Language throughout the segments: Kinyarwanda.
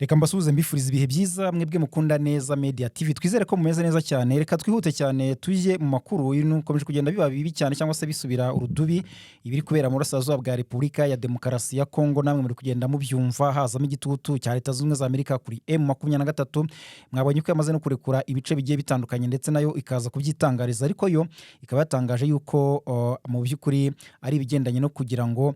Reka mbasuhuze mbifuriza ibihe byiza mwebwe mukunda neza Media TV twizere ko mumeze neza cyane. Reka twihute cyane tujye mu makuru y'ukomeje kugenda biba bibi cyane cyangwa se bisubira urudubi ibiri kubera mu burasirazuba bwa Repubulika ya Demokarasi ya Kongo. Namwe muri kugenda mubyumva hazamo igitutu cya Leta Zunze Ubumwe za Amerika kuri M23. Mwabonye ko yamaze no kurekura ibice bigiye bitandukanye ndetse nayo ikaza kubyitangariza, ariko yo ikaba yatangaje yuko mu by'ukuri ari ibigendanye no kugira ngo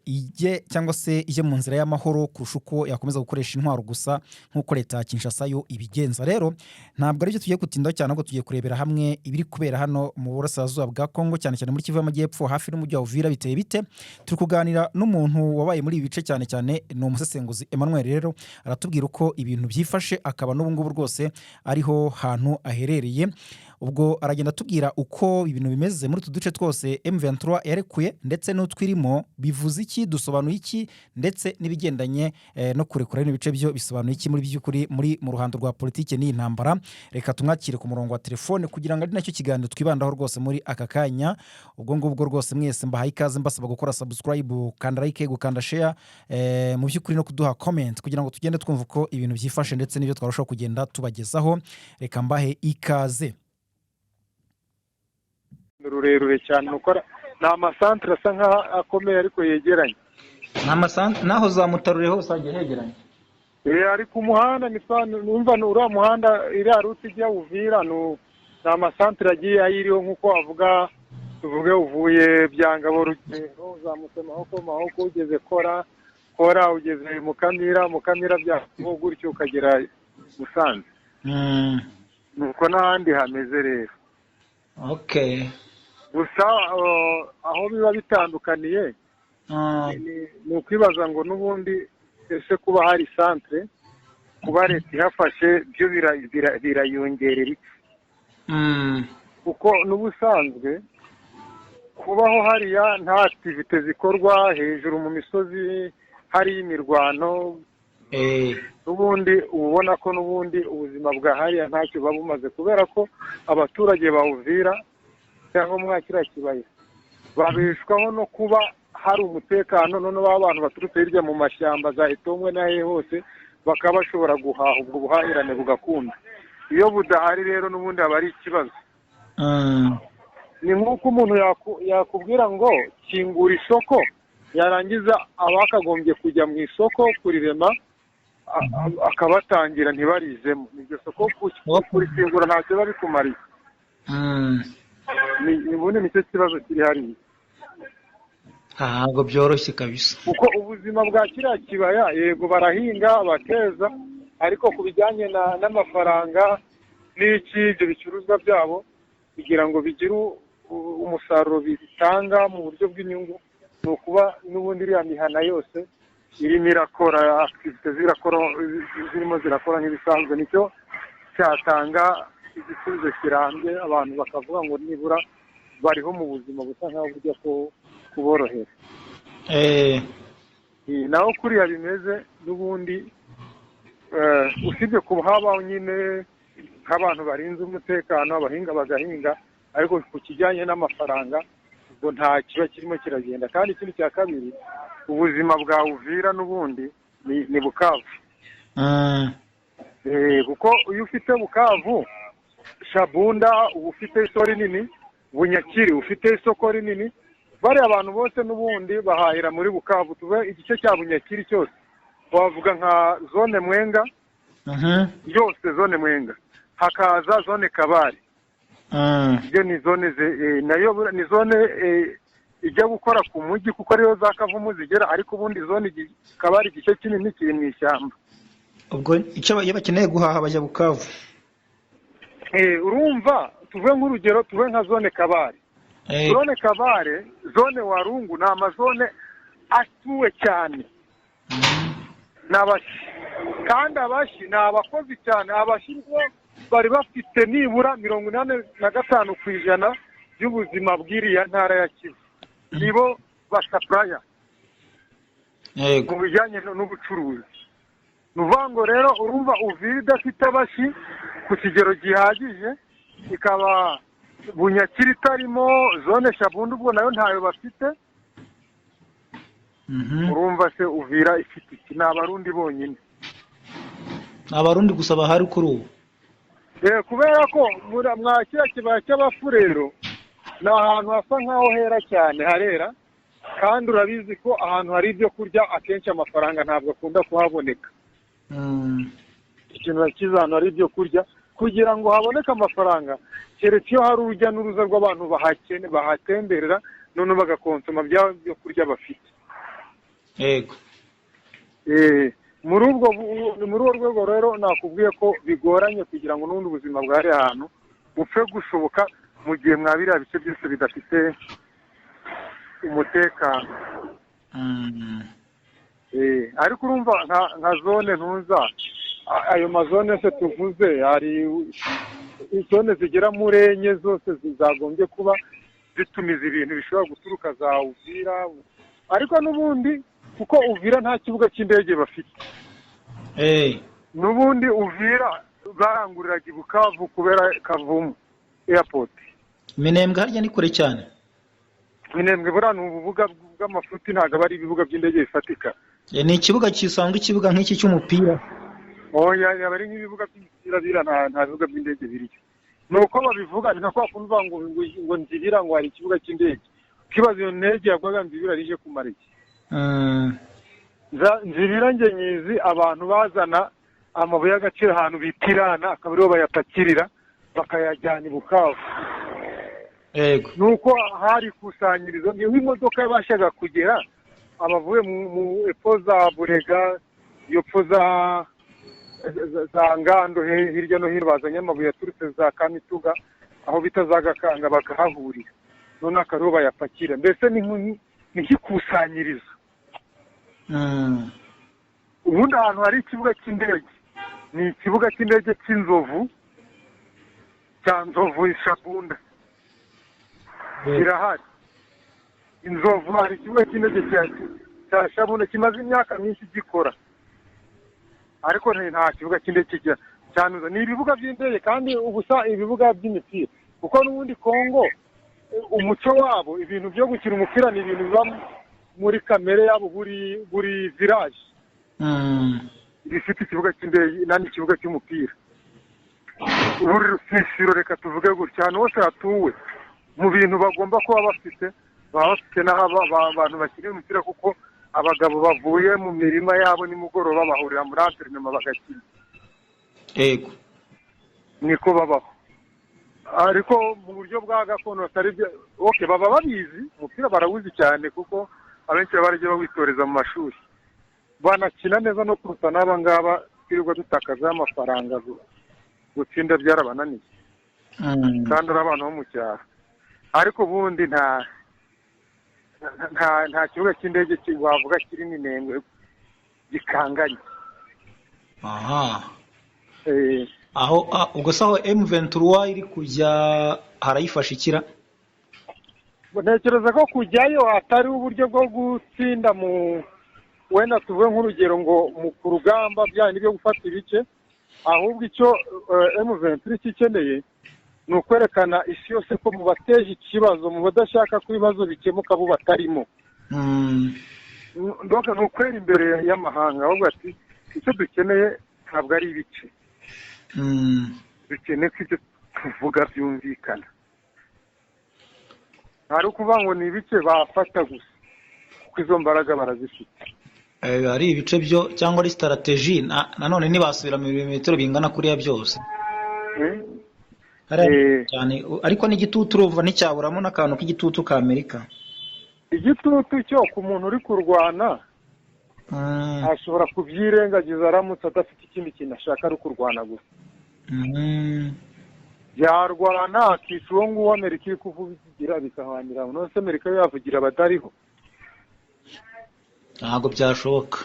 ije cyangwa se ije mu nzira y'amahoro kurusha uko yakomeza gukoresha intwaro gusa nk'uko leta ya Kinshasa yo ibigenza. Rero ntabwo aribyo tugiye gutindaho cyane, ahubwo tugiye kurebera hamwe ibiri kubera hano mu burasirazuba bwa Kongo, cyane cyane muri Kivu y'Amajyepfo hafi n'umujyi wa Uvira. Biteye bite? Turi kuganira n'umuntu wabaye muri ibi bice, cyane cyane ni umusesenguzi Emmanuel. Rero aratubwira uko ibintu byifashe, akaba n'ubu ngubu rwose ariho hantu aherereye. Ubwo aragenda atubwira uko ibintu bimeze muri utu duce twose M23 yarekuye ndetse n'utwirimo bivuze iki, dusobanuye iki, ndetse n'ibigendanye no kurekura ibice byo bisobanuye iki muri by'ukuri mu ruhando rwa politike n'iyi ntambara. Reka tumwakire ku murongo wa telefone kugira ngo ari nacyo kiganiro twibandaho rwose muri aka kanya. Ubwo ngubwo rwose mwese mbahaye ikaze, mbasaba gukora subscribe, kanda like, gukanda share, mu by'ukuri no kuduha comment kugira ngo tugende twumva uko ibintu byifashe ndetse n'ibyo twarushaho kugenda tubagezaho. Reka mbahe ikaze. Rurerure cyane ukora ni amasantere asa nkaho akomeye ariko yegeranye. Ni amasantere naho za Mutarure hose hagiye hegeranye. Ari ku muhanda numva uriya muhanda iriya ruti ijya Uvira ni amasantere agiye ayiriho nk'uko avuga, tuvuge uvuye Byangabo, Rugendo, uzamutse Mahoko ugeze Kora ugeze Mukamira byaho gutyo ukagera Musanze. Nuko n'ahandi hameze rero. Okay. Gusa aho biba bitandukaniye ni ukwibaza ngo n'ubundi ese kuba hari santere, kuba leta ihafashe byo birayongerera iki? Kuko n'ubusanzwe kubaho hariya nta activite zikorwa hejuru mu misozi hari imirwano, n'ubundi ubona ko n'ubundi ubuzima bwa hariya ntacyo buba bumaze, kubera ko abaturage bawuvira cyangwa mwakira kibaya babeshwaho no kuba hari umutekano. Noneho abantu baturutse hirya mu mashyamba za Etomwe n'ahe hose bakaba bashobora guhaha, ubwo buhahirane bugakunda. Iyo budahari rero n'ubundi aba ari ikibazo. Ni nk'uko umuntu yakubwira ngo kingura isoko, yarangiza abakagombye kujya mu isoko kurirema akabatangira ntibarizemo. Iryo soko kurikingura ntacyo biba bikumariye. Ubundi nicyo kibazo kiri hariya. Ntabwo byoroshye kabisa, kuko ubuzima bwa kiriya kibaya yego barahinga bakeza, ariko ku bijyanye n'amafaranga n'iki ibyo bicuruzwa byabo kugira ngo bigire umusaruro bitanga mu buryo bw'inyungu, ni ukuba n'ubundi iriya mihana yose irimo irakora activite zirimo zirakora nk'ibisanzwe. Nicyo cyatanga igisubizo kirambye, abantu bakavuga ngo nibura bariho mu buzima busa nkaho burya ko kuborohera. Naho kuriya bimeze n'ubundi, usibye kuba habaho nyine nk'abantu barinze umutekano, abahinga bagahinga, ariko ku kijyanye n'amafaranga ubwo nta kiba kirimo kiragenda. Kandi ikindi cya kabiri, ubuzima bwa Uvira n'ubundi ni Bukavu. Kuko iyo ufite Bukavu, Shabunda uba ufite isoko rinini, Bunyakiri ufite isoko rinini, bariya abantu bose n'ubundi bahahira muri Bukavu. Tuve igice cya Bunyakiri cyose wavuga nka zone Mwenga, yose zone Mwenga, hakaza zone Kabare. Iyo ni zone nayo ni zone ijya gukora ku mujyi kuko ariyo za Kavumu zigera, ariko ubundi zone Kabare igice kinini kiri mu ishyamba. Ubwo icyo bakeneye guhaha bajya Bukavu. Urumva, tuve nk'urugero, tuve nka zone Kabare. Zone Kabare, zone Warungu ni amazone atuwe cyane n'abashi, kandi abashi ni abakozi cyane. Abashi bari bafite nibura 85% y'ubuzima bw'iriya ntara ya Kivu. Nibo basapuraya mu bijyanye n'ubucuruzi. Nuvango rero urumva Uvira idafite abashi ku kigero gihagije, ikaba Bunyakiri itarimo, zone Shabunda ubwo nayo ntayo bafite. Urumva se Uvira ifite iki? Ni Abarundi bonyine. abarundi gusa bahari kuri ubu. kubera ko mwa kiriya kibaya cy'Abafurero ni ahantu hasa nk'aho hera cyane, harera, kandi urabizi ko ahantu hari ibyo kurya akenshi amafaranga ntabwo akunda kuhaboneka. Ikintu cyiza ahantu hari ibyo kurya, kugira ngo haboneke amafaranga keretse iyo hari urujya n'uruza rw'abantu bahatemberera none bagakonsoma bya byo kurya bafite. Yego. Muri urwo rwego rero nakubwiye ko bigoranye kugira ngo n'ubundi ubuzima bwari ahantu bupfe gushoboka mu gihe mwabiriya bice byose bidafite umutekano. Ariko urumva nka zone ntuza, ayo mazone yose tuvuze, hari zone zigera muri enye zose zagombye kuba zitumiza ibintu bishobora guturuka za Uvira, ariko n'ubundi kuko Uvira nta kibuga cy'indege bafite. N'ubundi Uvira baranguriraga i Bukavu kubera Kavumu airport. Minembwe harya ni kure cyane. Minembwe buriya ni ububuga bw'amafuti, ntabwo aba ari ibibuga by'indege bifatika. Ni ikibuga kisanzwe, ikibuga nk'iki cy'umupira. Yaba ari nk'ibibuga by'imipira bira, nta bibuga by'indege biriyo. Ni uko babivuga, ni nka kwa kundi uvuga ngo Nzibira ngo hari ikibuga cy'indege. Ukibaza iyo ndege yagwaga Nzibira rije kumara iki? Nzibira njye nyizi abantu bazana amabuye y'agaciro ahantu bitirana, akaba ariho bayapakirira bakayajyana i Bukavu. Yego. Nuko hari ikusanyirizo, niho imodoka yabashaga kugera, abavuye mu epfo za Burega, iyo epfo za Ngando, hirya no hino bazanye amabuye yaturutse za Kamituga, aho bita za Gakanga, bakahahurira none akariho bayapakira. Mbese ni nk'ikusanyirizo. Ubundi ahantu hari ikibuga cy'indege ni ikibuga cy'indege cy'Inzovu, cya Nzovu Ishabunda kirahari. Inzovu hari ikibuga cy'indege cya Shabunda kimaze imyaka myinshi gikora, ariko nta kibuga cy'indege cyanuza. Ni ibibuga by'indege kandi ubusa ibibuga by'imipira, kuko n'ubundi Kongo umuco wabo ibintu byo gukina umupira ni ibintu biba muri kamere yabo, buri village bifite ikibuga cy'indege n'ikibuga cy'umupira. Buri rusisiro, reka tuvuge gutya, ahantu hose hatuwe mu bintu bagomba kuba bafite, baba bafite n'aho abantu bakina umupira, kuko abagabo bavuye mu mirima yabo nimugoroba bahurira muri anterinoma bagakina. Yego. Niko babaho. Ariko mu buryo bwa gakondo batari baba babizi umupira, barawuzi cyane kuko abenshi barajya bawitoreza mu mashuri, banakina neza no kuruta n'aba ngaba twirirwa dutakaza amafaranga gutsinda byarabananiye, kandi ari abantu bo mu cyaro. Ariko ubundi nta kibuga cy'indege wavuga kiri Minembwe gikanganye. Aho ubwo saho M23 iri kujya harayifasha ikira. Ntekereza ko kujyayo atari uburyo bwo gutsinda wenda tuvuge nk'urugero ngo ku rugamba byandi byo gufata ibice, ahubwo icyo M23 kikeneye ni ukwerekana isi yose ko mu bateje ikibazo, mu badashaka ko ibibazo bikemuka bo batarimo. Ndoka ni ukwera imbere y'amahanga, ahubwo ati icyo dukeneye ntabwo ari ibice, dukeneye ko ibyo tuvuga byumvikana. Hari ukuvuga ngo ni ibice bafata gusa, kuko izo mbaraga barazifite. Ari ibice byo cyangwa ari strategy, nanone ntibasubira mu birometero bingana kuriya byose. Cyane, ariko n'igitutu uruva nticyaburamo n'akantu k'igitutu ka Amerika. Igitutu cyo ku muntu uri kurwana ashobora kubyirengagiza aramutse adafite ikindi kintu ashaka ari kurwana gusa. Yarwana akica uwo nguwo Amerika iri kuvugira bikahanira, none se Amerika yavugira abadariho? Ntabwo byashoboka.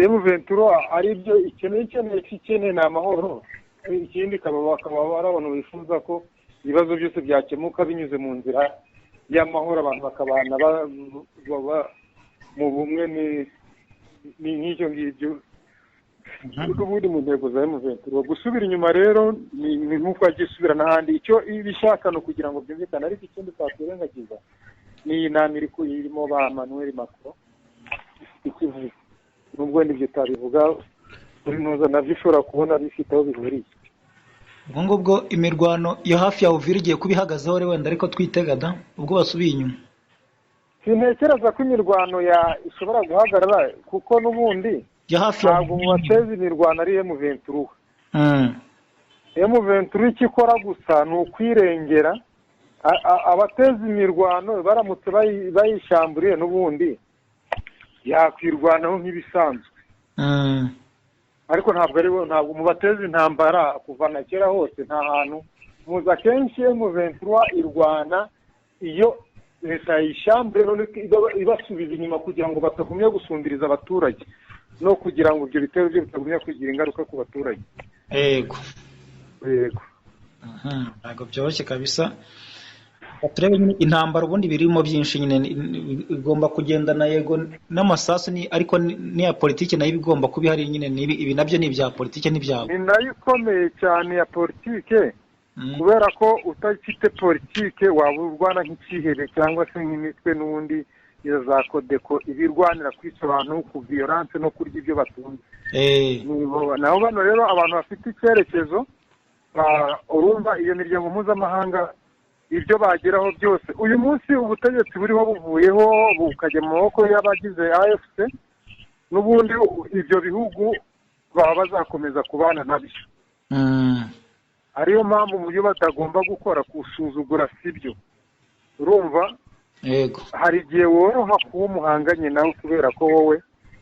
M23 ari byo ikeneye ni amahoro. Ikindi bakaba ari abantu bifuza ko ibibazo byose byakemuka binyuze mu nzira y'amahoro, abantu bakabana mu bumwe. Ni nk'icyo ngibyo ubundi mu ntego za M23. Gusubira inyuma rero ni nk'uko agiye isubira n'ahandi. Icyo ibishaka no kugira ngo byumvikane, ariko ikindi twakwirengagiza ni iyi nama irimo ba Emmanuel Macron ikivuga, nubwo nibyo utabivuga muri noza nabyo ushobora kubona bifite aho bihuriye. ubwo ngubwo imirwano yo hafi ya Uvira igiye kuba ihagazeho wenda ariko twitega da ubwo basubiye inyuma. Sintekereza ko imirwano ishobora guhagarara kuko n'ubundi ya hafi ya ntabwo mu bateza imirwano ari M23. Mm. M23 icyo ikora gusa ni ukwirengera. Abateza imirwano baramutse bayishamburiye n'ubundi yakwirwanaho nk'ibisanzwe. Ariko ntabwo mu bateza intambara kuva na kera hose nta hantu muza kenshi M23 irwana iyo leta yishambure ibasubiza inyuma kugira ngo batagumye gusumbiriza abaturage no kugira ngo ibyo bitero byo bitagumye kugira ingaruka ku baturage. Yego ntabwo byoroshye kabisa. Turebe nyine intambara ubundi birimo byinshi nyine igomba kugendana yego n'amasasu ariko n'iya politiki nayo igomba kuba ihari nyine ibi nabyo ni ibya politiki n'ibyabo. Ni nayo ikomeye cyane ya politiki kubera ko utafite politiki waba urwana nk'ikihebe cyangwa se nk'imitwe n'ubundi iyo za kodeko ibirwanira kwica abantu ku violence no kurya ibyo batunze. Naho bano rero abantu bafite icyerekezo urumva iyo miryango mpuzamahanga ibyo bageraho byose uyu munsi ubutegetsi buriho buvuyeho bukajya mu maboko y'abagize AFC n'ubundi ibyo bihugu baba bazakomeza kubana nabyo. Ariyo mpamvu mu byo batagomba gukora kusuzugura sibyo. Urumva yego hari igihe woroha kuba umuhanganye nawe kubera ko wowe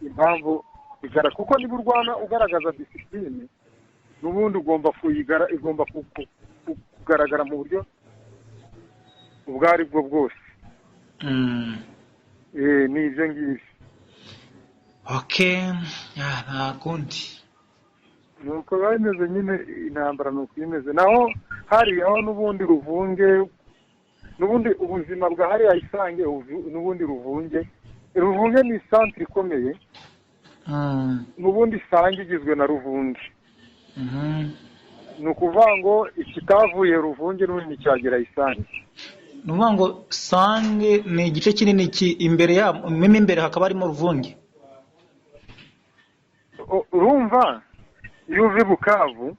impamvu igara kuko niba urwana ugaragaza discipline n'ubundi igomba kugaragara mu buryo ubwo ari bwo bwose. Ni ibyo ngibyo. nta kundi nuko bimeze nyine intambara nuko imeze naho hariho n'ubundi ruvunge n'ubundi ubuzima bwa hariya Isange n'ubundi ruvunge ni centre ikomeye. n'ubundi Isange igizwe na ruvunge. ni ukuvuga ngo ikitavuye ruvunge n'ubundi cyagera Isange. ni ukuvuga ngo Sange ni igice kinini imbere imbere hakaba harimo ruvunge. urumva iyo uva i Bukavu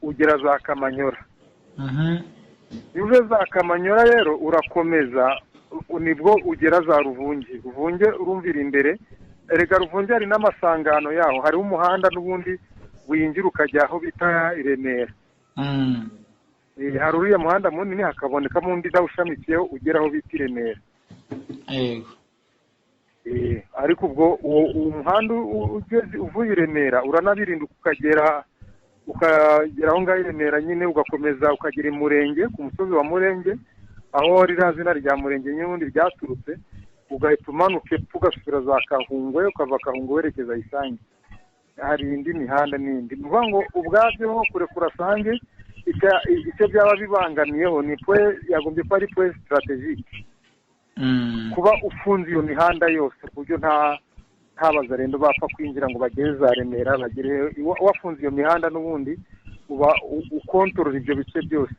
ugera za Kamanyora. iyo uve za Kamanyora rero urakomeza nibwo ugera za Ruvunge. Ruvunge urumvira imbere erega Ruvunge hari n'amasangano yaho hariho umuhanda n'ubundi winjira ukajya aho bita i Remera. Hari uriya muhanda munini hakabonekamo undi udawushamikiyeho ugera aho bita i Remera. Ariko ubwo uwo muhanda uvuye i Remera uranabirinduka ukagera aho ngaho i Remera nyine ugakomeza ukagera i Murenge ku musozi wa Murenge aho ririya zina rya Murenge n'ubundi ryaturutse ugahita umanuka epfo ugasubira za Kahungwe ukava Kahungwe werekeza Isange. Hari indi mihanda n'indi ni ukuvuga ngo ubwabyo kurekura Sange icyo byaba bibangamiyeho ni yagombye kuba ari pwe strategique. Kuba ufunze iyo mihanda yose ku buryo nta bazarendo bapfa kwinjira ngo bagere za Remera bagere wafunze iyo mihanda n'ubundi uba ukontorora ibyo bice byose.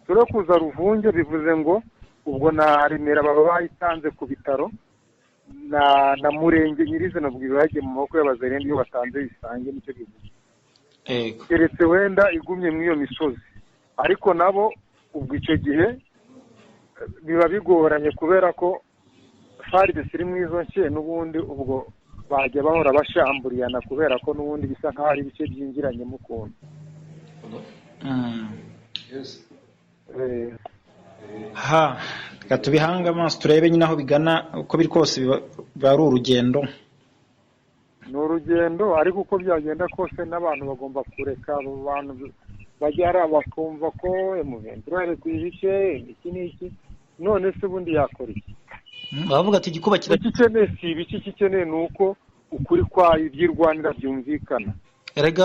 Dore kuza Ruvunge bivuze ngo ubwo na Remera baba bayitanze ku bitaro na Murenge nyirizina ubwo bagiye mu maboko y'abazarendo iyo batanze Isange nicyo bivuze. Keretse wenda igumye muri iyo misozi ariko nabo ubwo icyo gihe biba bigoranye kubera ko FARDC iri mu izo nshye n'ubundi ubwo bajya bahora bashamburiyana kubera ko n'ubundi bisa nk'aho ari ibice byinjiranyemo ukuntu. reka tubihange amaso turebe nyine aho bigana uko biri kose biba ari urugendo. Ni urugendo ariko uko byagenda kose n'abantu bagomba kureka abo bantu bajya bakumva ko M23 ku ibice iki n'iki none se ubundi yakora iki. bavuga ati igikuba kidakeneye si ibiki kikeneye nuko ukuri kwayo ibyirwanira byumvikana.